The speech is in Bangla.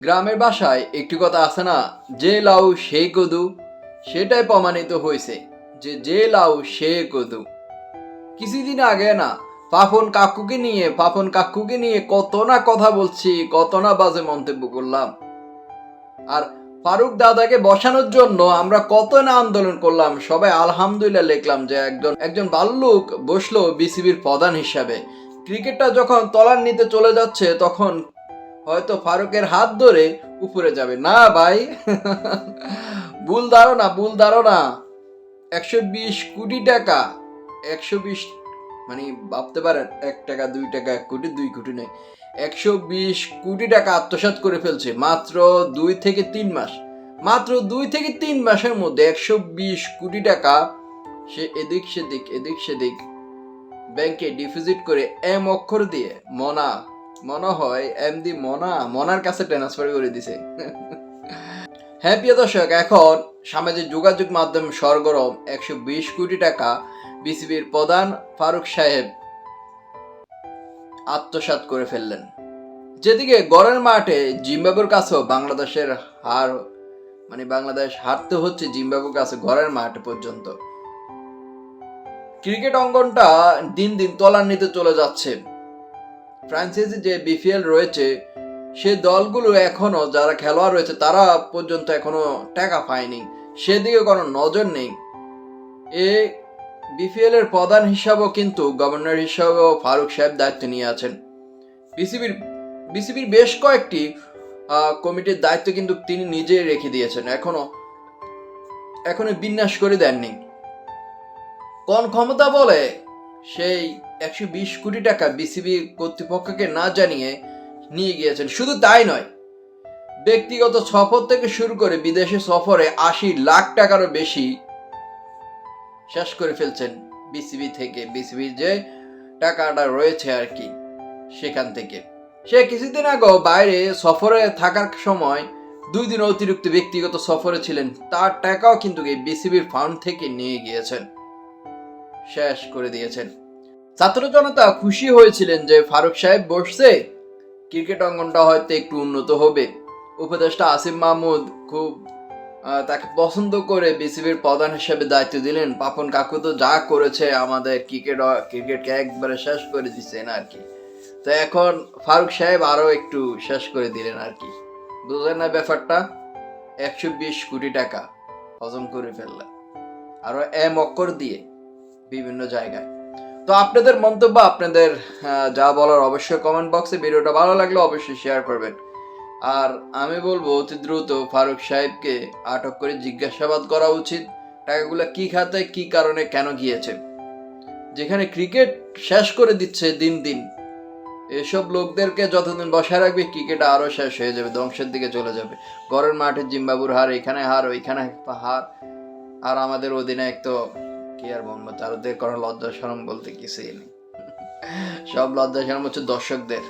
গ্রামের ভাষায় একটি কথা আছে না, যে লাউ সেই কদু। সেটাই প্রমাণিত হয়েছে যে যে লাউ সে কদু। কিছুদিন আগে না পাপন কাকুকে নিয়ে কত না কথা বলছি, কত না বাজে মন্তব্য করলাম। আর ফারুক দাদাকে বসানোর জন্য আমরা কত না আন্দোলন করলাম, সবাই আলহামদুলিল্লাহ লিখলাম যে একজন ভাল্লুক বসলো বিসিবির প্রধান হিসাবে। ক্রিকেটটা যখন তলার নিতে চলে যাচ্ছে তখন হয়তো ফারুকের হাত ধরে উপরে যাবে না ভাই। ভুল ধারণা 120 কোটি টাকা, 120 মানে ভাবতে পারেন, 1 টাকা 2 টাকা 1 কোটি 2 কোটি নেই, 120 কোটি টাকা আত্মসাৎ করে ফেলছে মাত্র 2 থেকে 3 মাস। মাত্র 2 থেকে 3 মাসের মধ্যে 120 কোটি টাকা সে এদিক সেদিক ব্যাংকে ডিপোজিট করে এম অক্ষর দিয়ে মনে হয় এমডি মনার কাছে ট্রান্সফার করে দিছে। হ্যাঁ প্রিয় দর্শক, এখন সামাজিক যোগাযোগ মাধ্যম সরগরম 120 কোটি টাকা বিসিবির প্রধান ফারুক সাহেব আত্মসাৎ করে ফেললেন। যেদিকে গড়ের মাঠে জিম্বাবুর কাছেও বাংলাদেশ হারতে হচ্ছে জিম্বাবুর কাছে গড়ের মাঠ পর্যন্ত। ক্রিকেট অঙ্গনটা দিন দিন তলান্বিতে চলে যাচ্ছে। ফ্রান্সাইজি যে বিপিএল রয়েছে সে দলগুলো এখনো, যারা খেলোয়াড় রয়েছে তারা পর্যন্ত এখনো টাকা পায়নি, সেদিকে কোনো নজর নেই। এ বিপিএল এর প্রধান হিসাবেও কিন্তু গভর্নর হিসাবেও ফারুক সাহেব দায়িত্ব নিয়ে আছেন। বিসিবির বেশ কয়েকটি কমিটির দায়িত্ব কিন্তু তিনি নিজেই রেখে দিয়েছেন, এখনো বিন্যাস করে দেননি। কোন ক্ষমতা বলে সেই 120 কোটি টাকা বিসিবি কর্তৃপক্ষকে না জানিয়ে নিয়ে গিয়েছেন। শুধু তাই নয়, ব্যক্তিগত সফর থেকে শুরু করে বিদেশে সফরে 80 লাখ টাকারও বেশি শেষ করে ফেলছেন বিসিবির যে টাকাটা রয়েছে আর কি, সেখান থেকে। সে কিছুদিন আগেও বাইরে সফরে থাকার সময় 2 দিন অতিরিক্ত ব্যক্তিগত সফরে ছিলেন, তার টাকাও কিন্তু এই বিসিবির ফান্ড থেকে নিয়ে গিয়েছেন, শেষ করে দিয়েছেন। ছাত্র জনতা খুশি হয়েছিলেন যে ফারুক সাহেব বসছে, ক্রিকেট অঙ্গনটা হয়তো একটু উন্নত হবে। উপদেষ্টা আসিফ মাহমুদ খুব তাকে পছন্দ করে বিসিবির প্রধান হিসেবে দায়িত্ব দিলেন। পাপন কাকু তো যা করেছে আমাদের ক্রিকেটকে একবারে শেষ করে দিচ্ছেন আর কি। তো এখন ফারুক সাহেব আরো একটু শেষ করে দিলেন আর কি। বুঝলেন না ব্যাপারটা? 120 কোটি টাকা হজম করে ফেললেন, আরো এম অক্ষর দিয়ে বিভিন্ন জায়গায়। তো আপনাদের মন্তব্য, আপনাদের যা বলার অবশ্যই কমেন্ট বক্সে। ভিডিওটা ভালো লাগলে অবশ্যই শেয়ার করবেন। আর আমি বলবো অতি দ্রুত ফারুক সাহেবকে আটক করে জিজ্ঞাসাবাদ করা উচিত। টাকাগুলো কি খাতে, কি কারণে, কেন গিয়েছে? যেখানে ক্রিকেট শেষ করে দিচ্ছে দিন দিন, এসব লোকদেরকে যতদিন বসায় রাখবে ক্রিকেট আরো শেষ হয়ে যাবে, ধ্বংসের দিকে চলে যাবে। ঘরের মাঠে জিম্বাবুর হার, এখানে হার, ওইখানে হার। আর আমাদের অধিনায়ক তো কি আর বলবো, তাদের কোনো লজ্জা শরম বলতে কিছুই নেই। সব লজ্জা শরম হচ্ছে দর্শকদের।